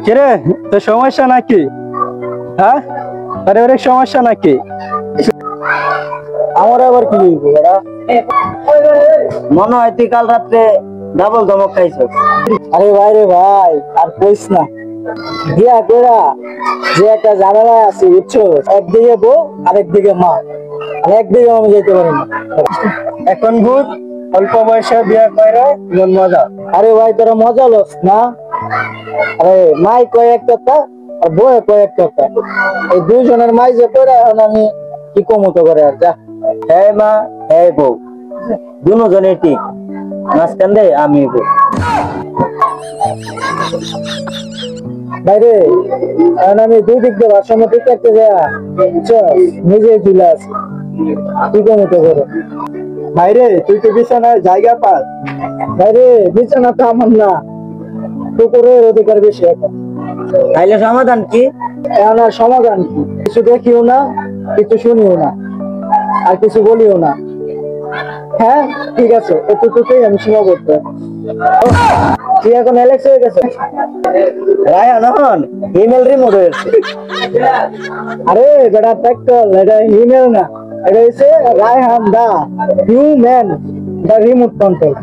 কিরে তো সমস্যা নাকি? হ্যাঁ, পারিবারিক সমস্যা নাকি? আমার আবার কি হইব বেটা? মনে হয় তুই কাল রাত্রে ডাবল ধমক খাইছিস। আরে ভাই রে ভাই, আর কইস না। বিয়া কইরা যে একটা ঝামেলা আছে বুঝছো, একদিকে বউ আরেকদিকে মা, আর একদিকে আমি যেতে পারি না। এখন ভূত অল্প বয়সে বিয়ে করে মন মজা। আরে ভাই তোরা মজা লস না? আরে মাই কয় এক কথা আর বউয়ে কয় এক কথা, এই দুইজনের মাই যে পড়ে এখন আমি কি কমতো করে আর যা। হ্যাঁ মা, হ্যাঁ বউ, দুজনে ঠিক, মাঝখান দিয়ে আমি বউ। বাইরে এখন আমি দুই দিক দিয়ে ভারসাম্য ঠিক রাখতে যা নিজেই চলে আসি, কি কমতো করে। ভাইরে তুই তো বিছানায় জায়গা পাস। বাইরে বিছানা তো আমার না, কুকুরের অধিকার বেশি এখন। তাইলে সমাধান কি? এখন আর সমাধান কি? কিছু দেখিও না, কিছু শুনিও না, আর কিছু বলিও না। হ্যাঁ ঠিক আছে, এতটুকুই আমি সীমাবদ্ধ। তুই এখন অ্যালেক্স হয়ে গেছে। রায়ান এখন ইমেল রিমোট হয়েছে। আরে বেটা ট্যাক্টর, এটা ইমেল না, এটা হচ্ছে রায়হান দা হিউম্যান, দা রিমোট কন্ট্রোল।